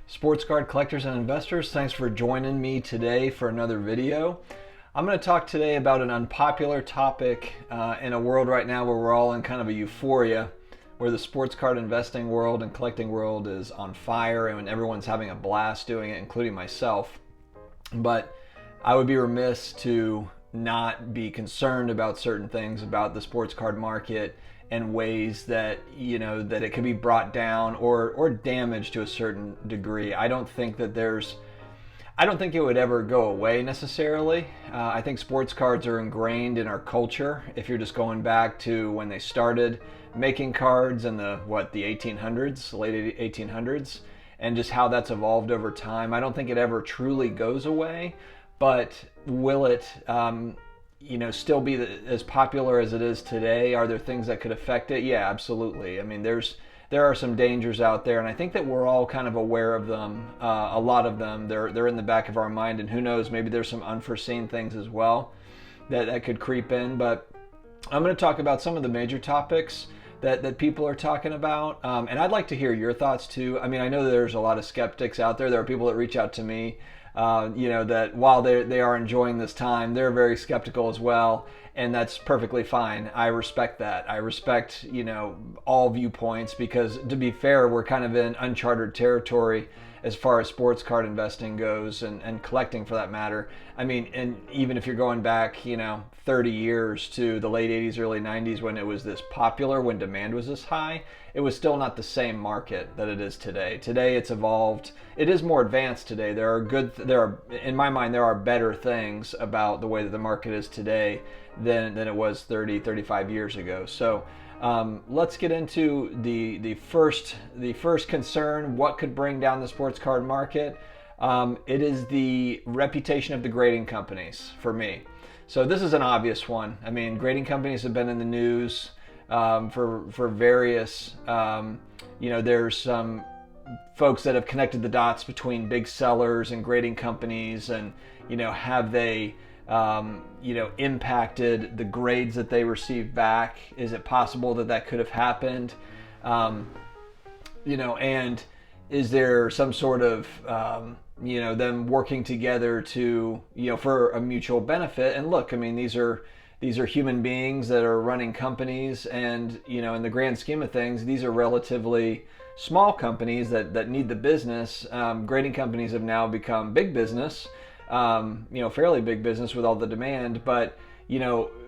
Sports card collectors and investors, thanks for joining me today for another video. I'm going to talk today about an unpopular topic in a world right now where we're all in kind of a euphoria, where the sports card investing world and collecting world is on fire and everyone's having a blast doing it, including myself. But I would be remiss to not be concerned about certain things about the sports card market and ways that that it could be brought down or damaged to a certain degree. I don't think it would ever go away necessarily. I think sports cards are ingrained in our culture. If you're just going back to when they started making cards in the 1800s, late 1800s, and just how that's evolved over time, I don't think it ever truly goes away. But will it still be as popular as it is today? Are there things that could affect it? Yeah, absolutely. I mean, there are some dangers out there, and I think that we're all kind of aware of them. A lot of them, they're in the back of our mind, and who knows, maybe there's some unforeseen things as well that could creep in. But I'm going to talk about some of the major topics that people are talking about, and I'd like to hear your thoughts too. I mean, I know there's a lot of skeptics out there. There are people that reach out to me that while they are enjoying this time, they're very skeptical as well, and that's perfectly fine. I respect that. I respect all viewpoints, because to be fair, we're kind of in uncharted territory as far as sports card investing goes, and collecting for that matter. I mean, and even if you're going back 30 years to the late 80s, early 90s, when it was this popular, when demand was this high, it was still not the same market that it is today. Today it's evolved. It is more advanced today. In my mind, there are better things about the way that the market is today than it was 30, 35 years ago. So let's get into the first concern. What could bring down the sports card market? It is the reputation of the grading companies, for me. So this is an obvious one. I mean, grading companies have been in the news for various, there's some folks that have connected the dots between big sellers and grading companies, and have they impacted the grades that they receive back? Is it possible that could have happened? And is there some sort of them working together to for a mutual benefit? And look, I mean, these are human beings that are running companies, and in the grand scheme of things, these are relatively small companies that need the business. Grading companies have now become big business, fairly big business with all the demand. But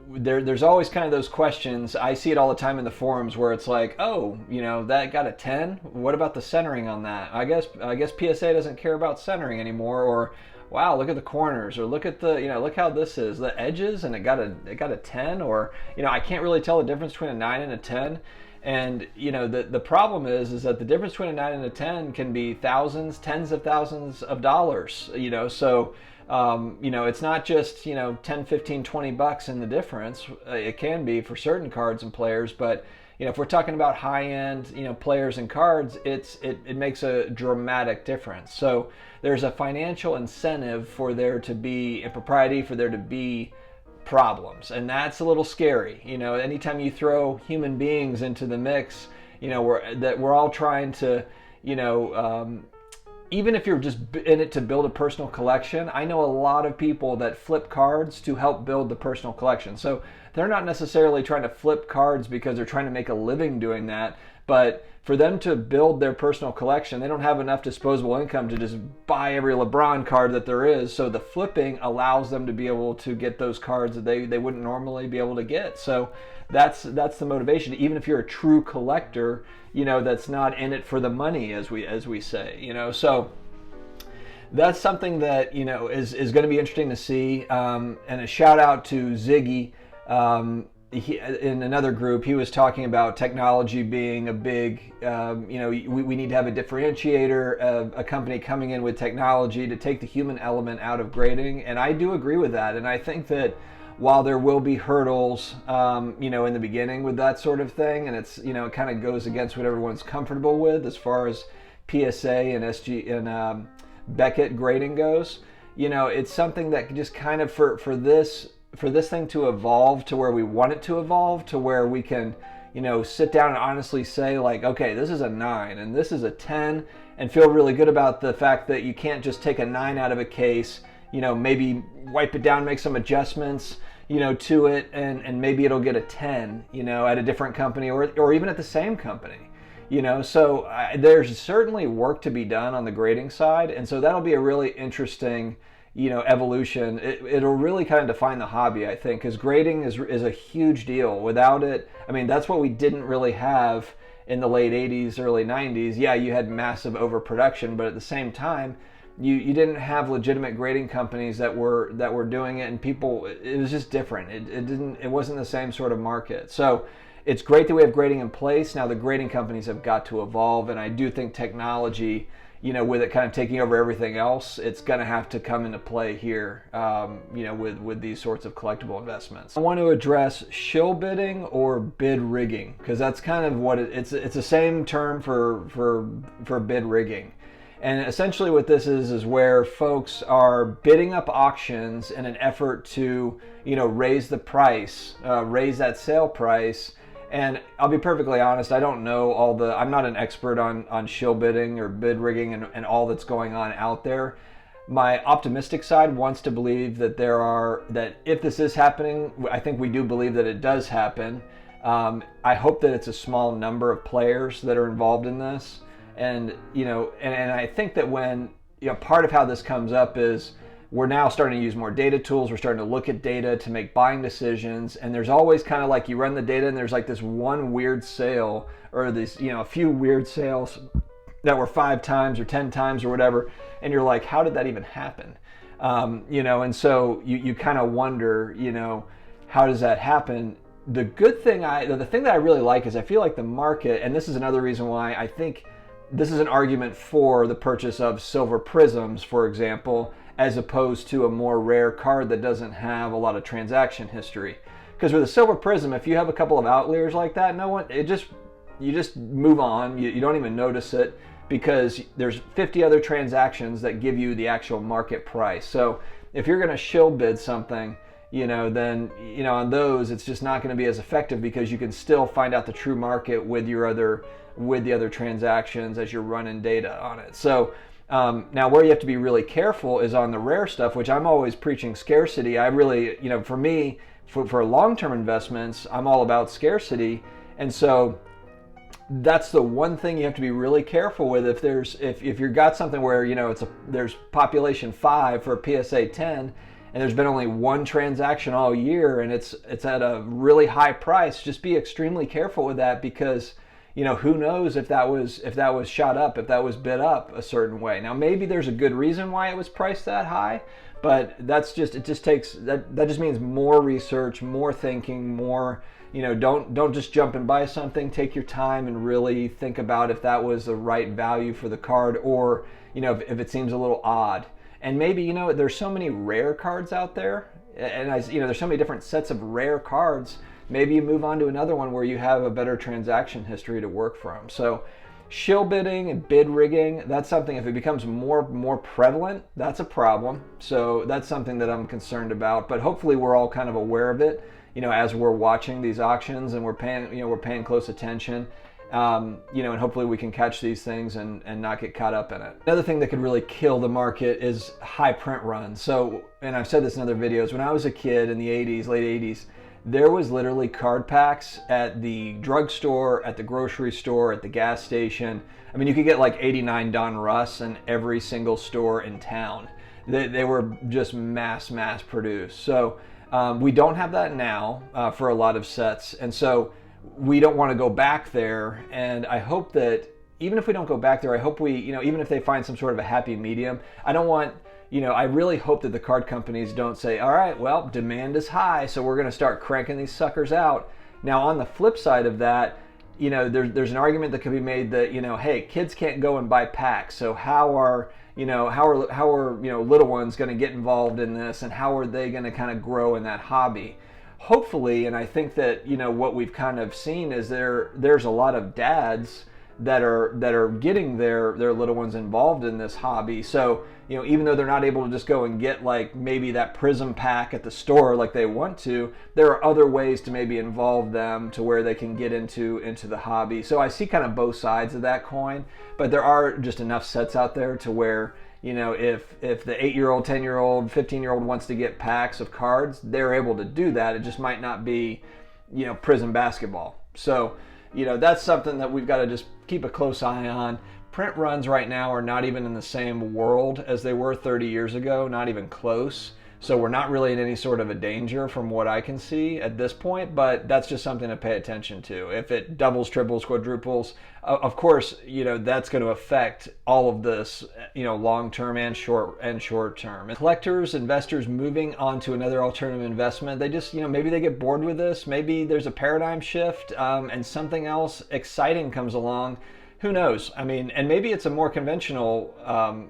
there's always kind of those questions. I see it all the time in the forums where it's like, oh, that got a 10. What about the centering on that? I guess PSA doesn't care about centering anymore. Or, wow, look at the corners, or look at the, look how this is, the edges, and it got a 10. Or, I can't really tell the difference between a 9 and a 10. And the problem is that the difference between a 9 and a 10 can be thousands, tens of thousands of dollars. So it's not just 10, 15, 20 bucks in the difference. It can be for certain cards and players, but if we're talking about high-end players and cards, it makes a dramatic difference. So there's a financial incentive for there to be impropriety, for there to be problems, and that's a little scary. Anytime you throw human beings into the mix, we're all trying to even if you're just in it to build a personal collection. I know a lot of people that flip cards to help build the personal collection. So they're not necessarily trying to flip cards because they're trying to make a living doing that, but for them to build their personal collection, they don't have enough disposable income to just buy every LeBron card that there is. So the flipping allows them to be able to get those cards that they wouldn't normally be able to get. So that's the motivation. Even if you're a true collector, that's not in it for the money, as we say. So that's something that is going to be interesting to see. And a shout out to Ziggy. In another group, he was talking about technology being a big, we need to have a differentiator, a company coming in with technology to take the human element out of grading. And I do agree with that. And I think that while there will be hurdles, in the beginning with that sort of thing, and it's, it kind of goes against what everyone's comfortable with as far as PSA and SG and Beckett grading goes, it's something that just kind of for this thing to evolve to where we want it to evolve, to where we can sit down and honestly say like, okay, this is a 9 and this is a 10, and feel really good about the fact that you can't just take a 9 out of a case, maybe wipe it down, make some adjustments, to it, and maybe it'll get a 10, at a different company or even at the same company. So there's certainly work to be done on the grading side, and so that'll be a really interesting, evolution. It'll really kind of define the hobby, I think, because grading is a huge deal. Without it, I mean, that's what we didn't really have in the late 80s, early 90s. Yeah, you had massive overproduction, but at the same time, you didn't have legitimate grading companies that were doing it, and people, it was just different. It wasn't the same sort of market. So it's great that we have grading in place. Now the grading companies have got to evolve, and I do think technology, with it kind of taking over everything else, it's going to have to come into play here, with these sorts of collectible investments. I want to address shill bidding or bid rigging, because that's kind of what it's the same term for bid rigging. And essentially what this is where folks are bidding up auctions in an effort to, raise the price, raise that sale price. And I'll be perfectly honest, I don't know I'm not an expert on shill bidding or bid rigging and all that's going on out there. My optimistic side wants to believe that if this is happening, I think we do believe that it does happen. I hope that it's a small number of players that are involved in this. And, and I think that when, part of how this comes up is we're now starting to use more data tools. We're starting to look at data to make buying decisions. And there's always kind of like you run the data and there's like this one weird sale or this, a few weird sales that were 5 times or 10 times or whatever. And you're like, how did that even happen? And so you kind of wonder, how does that happen? The thing that I really like is I feel like the market, and this is another reason why I think this is an argument for the purchase of silver prisms, for example, as opposed to a more rare card that doesn't have a lot of transaction history. Because with a silver prism, if you have a couple of outliers like that, you just move on. You don't even notice it because there's 50 other transactions that give you the actual market price. So if you're going to shill bid something, then on those it's just not going to be as effective because you can still find out the true market with the other transactions as you're running data on it. So now where you have to be really careful is on the rare stuff, which I'm always preaching scarcity. I really, for me, for long-term investments, I'm all about scarcity. And so that's the one thing you have to be really careful with. If you've got something where, there's population 5 for a PSA 10, and there's been only one transaction all year and it's at a really high price, just be extremely careful with that because who knows if that was shot up, if that was bid up a certain way. Now maybe there's a good reason why it was priced that high, but that just means more research, more thinking, more, don't just jump and buy something. Take your time and really think about if that was the right value for the card or, if it seems a little odd. And maybe, there's so many rare cards out there and there's so many different sets of rare cards. Maybe you move on to another one where you have a better transaction history to work from. So shill bidding and bid rigging, that's something, if it becomes more prevalent, that's a problem. So that's something that I'm concerned about, but hopefully we're all kind of aware of it, as we're watching these auctions and we're paying close attention. And hopefully we can catch these things and not get caught up in it. Another thing that could really kill the market is high print runs. So, and I've said this in other videos, when I was a kid in the 80s, late 80s, there was literally card packs at the drugstore, at the grocery store, at the gas station. I mean, you could get like 89 Don Russ in every single store in town. They were just mass produced. So we don't have that now for a lot of sets. And so we don't want to go back there. And I hope that even if we don't go back there, I hope we, even if they find some sort of a happy medium, I don't want, I really hope that the card companies don't say, all right, well, demand is high, so we're going to start cranking these suckers out. Now, on the flip side of that, there's an argument that could be made that, hey, kids can't go and buy packs, so how are little ones going to get involved in this, and how are they going to kind of grow in that hobby? Hopefully, and I think that, what we've kind of seen is there's a lot of dads that are getting their little ones involved in this hobby. So, even though they're not able to just go and get like maybe that Prism pack at the store like they want to, there are other ways to maybe involve them to where they can get into the hobby. So I see kind of both sides of that coin, but there are just enough sets out there to where, if the 8-year-old, 10-year-old, 15-year-old wants to get packs of cards, they're able to do that. It just might not be, Prism basketball. So, that's something that we've got to just keep a close eye on. Print runs right now are not even in the same world as they were 30 years ago, not even close. So we're not really in any sort of a danger from what I can see at this point, but that's just something to pay attention to. If it doubles, triples, quadruples, of course, that's going to affect all of this, long-term and short-term. And collectors, investors moving on to another alternative investment, they just, maybe they get bored with this. Maybe there's a paradigm shift and something else exciting comes along. Who knows? I mean, and maybe it's a more conventional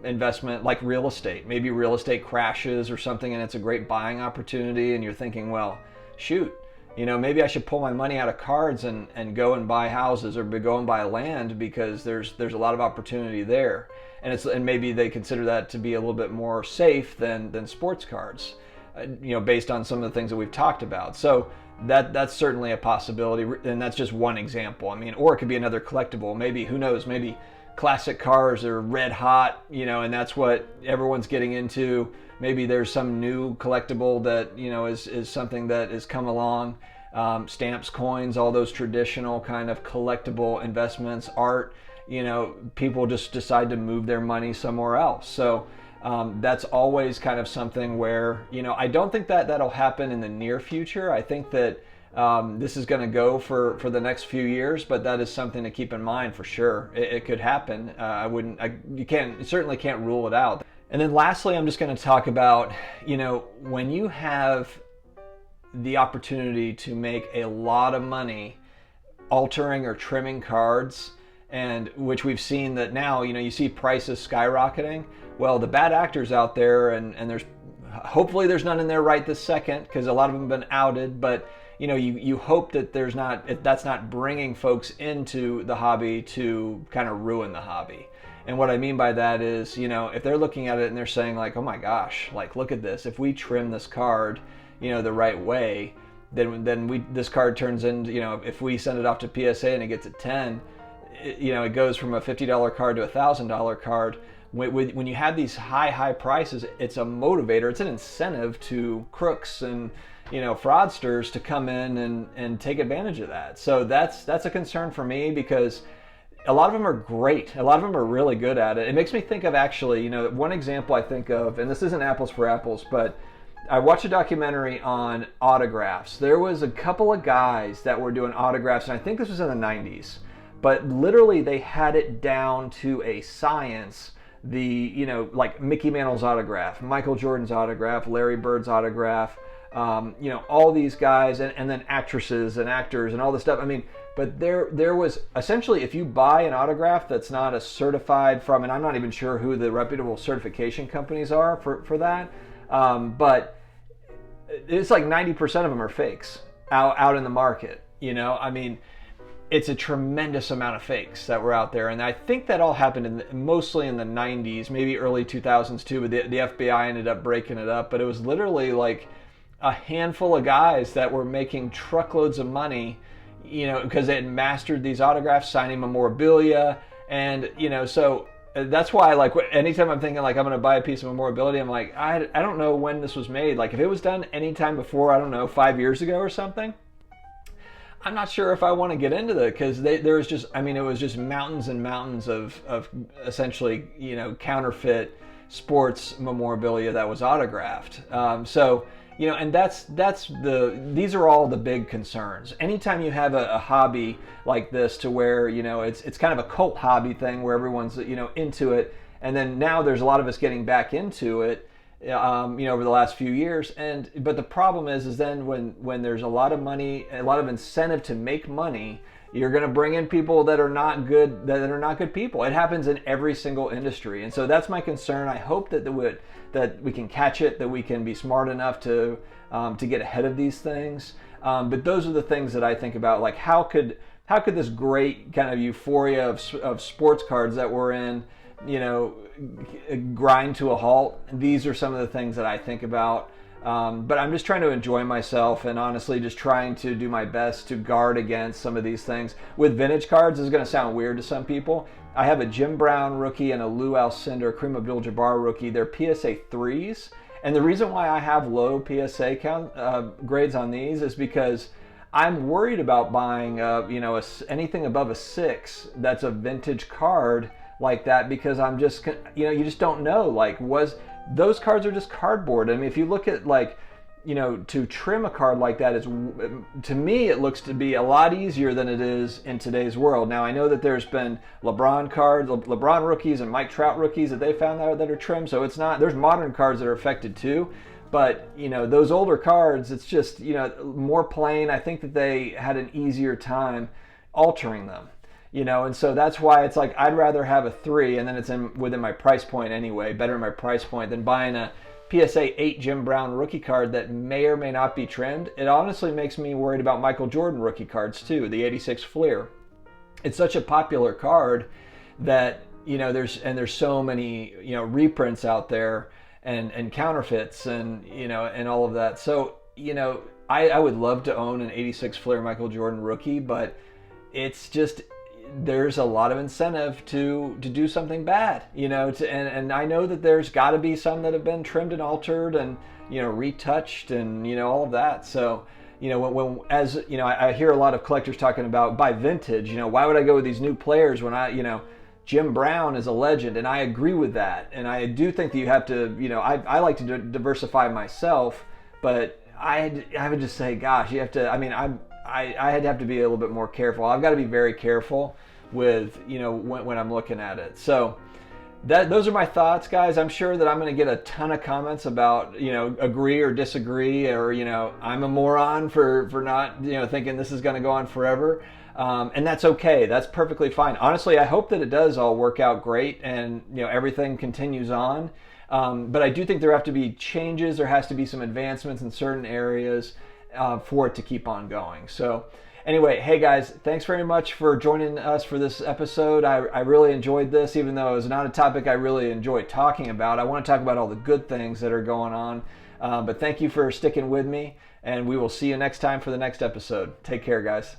investment like real estate. Maybe real estate crashes or something and it's a great buying opportunity and you're thinking, well, shoot, maybe I should pull my money out of cards and go and buy houses or go and buy land because there's a lot of opportunity there. And maybe they consider that to be a little bit more safe than sports cards, based on some of the things that we've talked about. So that's certainly a possibility, and that's just one example. I mean, or it could be another collectible. Maybe, who knows, maybe classic cars are red hot, and that's what everyone's getting into. Maybe there's some new collectible that, is something that has come along. Stamps, coins, all those traditional kind of collectible investments, art, people just decide to move their money somewhere else. So that's always kind of something where, I don't think that that'll happen in the near future. I think that this is going to go for the next few years, but that is something to keep in mind for sure. It could happen. You certainly can't rule it out. And then lastly, I'm just going to talk about, when you have the opportunity to make a lot of money altering or trimming cards, and which we've seen that now, you see prices skyrocketing. Well, the bad actors out there, and hopefully there's none in there right this second, because a lot of them have been outed, but you hope that that's not bringing folks into the hobby to kind of ruin the hobby. And what I mean by that is, if they're looking at it and they're saying like, oh my gosh, like look at this, if we trim this card, the right way, then this card turns into, if we send it off to PSA and it gets a 10, it goes from a $50 card to a $1,000 card. When you have these high prices, it's a motivator, it's an incentive to crooks and fraudsters to come in and take advantage of that. So that's a concern for me, because a lot of them are great. A lot of them are really good at it. It makes me think of actually, one example I think of, and this isn't apples for apples, but I watched a documentary on autographs. There was a couple of guys that were doing autographs, and I think this was in the 90s. But literally they had it down to a science. Like Mickey Mantle's autograph, Michael Jordan's autograph, Larry Bird's autograph, all these guys, and then actresses and actors and all this stuff. I mean, but there was essentially, if you buy an autograph that's not a certified from, and I'm not even sure who the reputable certification companies are for that, but it's like 90% of them are fakes out in the market. I mean, it's a tremendous amount of fakes that were out there. And I think that all happened mostly in the 90s, maybe early 2000s too, but the FBI ended up breaking it up. But it was literally like a handful of guys that were making truckloads of money, because they had mastered these autographs, signing memorabilia. And, so that's why, like, anytime I'm thinking, like, I'm going to buy a piece of memorabilia, I'm like, I don't know when this was made. Like, if it was done anytime before, I don't know, 5 years ago or something, I'm not sure if I want to get into that, because it was just mountains and mountains of essentially, counterfeit sports memorabilia that was autographed. And these are all the big concerns. Anytime you have a hobby like this to where, it's kind of a cult hobby thing where everyone's, into it. And then now there's a lot of us getting back into it, over the last few years. But the problem is then when there's a lot of money, a lot of incentive to make money, you're going to bring in people that are not good, people. It happens in every single industry. And so that's my concern. I hope that we can catch it, that we can be smart enough to get ahead of these things. But those are the things that I think about, like how could this great kind of euphoria of sports cards that we're in grind to a halt, these are some of the things that I think about. But I'm just trying to enjoy myself and honestly just trying to do my best to guard against some of these things. With vintage cards, this is going to sound weird to some people. I have a Jim Brown rookie and a Lou Alcindor Kareem Abdul-Jabbar rookie. They're PSA 3s. And the reason why I have low PSA grades on these is because I'm worried about buying anything above a 6 that's a vintage card like that, because I'm just, you just don't know, those cards are just cardboard. I mean, if you look at to trim a card like that is, to me, it looks to be a lot easier than it is in today's world. Now, I know that there's been LeBron cards, LeBron rookies and Mike Trout rookies that they found out that are trimmed. So it's not, there's modern cards that are affected too. But, those older cards, it's just, more plain. I think that they had an easier time altering them. And so that's why it's like I'd rather have a 3, and then it's within my price point anyway, better in my price point, than buying a PSA 8 Jim Brown rookie card that may or may not be trimmed. It honestly makes me worried about Michael Jordan rookie cards too, the 86 Fleer. It's such a popular card that, there's so many, reprints out there and counterfeits and, and all of that. So, I would love to own an 86 Fleer Michael Jordan rookie, but it's just, there's a lot of incentive to do something bad, and I know that there's got to be some that have been trimmed and altered and, retouched and, all of that. So, I hear a lot of collectors talking about buy vintage, why would I go with these new players when Jim Brown is a legend, and I agree with that. And I do think that you have to, I like to diversify myself, but I would just say, gosh, you have to, I'd have to be a little bit more careful. I've got to be very careful with, when I'm looking at it. So those are my thoughts, guys. I'm sure that I'm going to get a ton of comments about, agree or disagree, or, I'm a moron for not, thinking this is going to go on forever. And that's okay. That's perfectly fine. Honestly, I hope that it does all work out great and, everything continues on. But I do think there have to be changes. There has to be some advancements in certain areas for it to keep on going. So anyway, hey guys, thanks very much for joining us for this episode. I really enjoyed this, even though it was not a topic I really enjoyed talking about. I want to talk about all the good things that are going on. But thank you for sticking with me, and we will see you next time for the next episode. Take care, guys.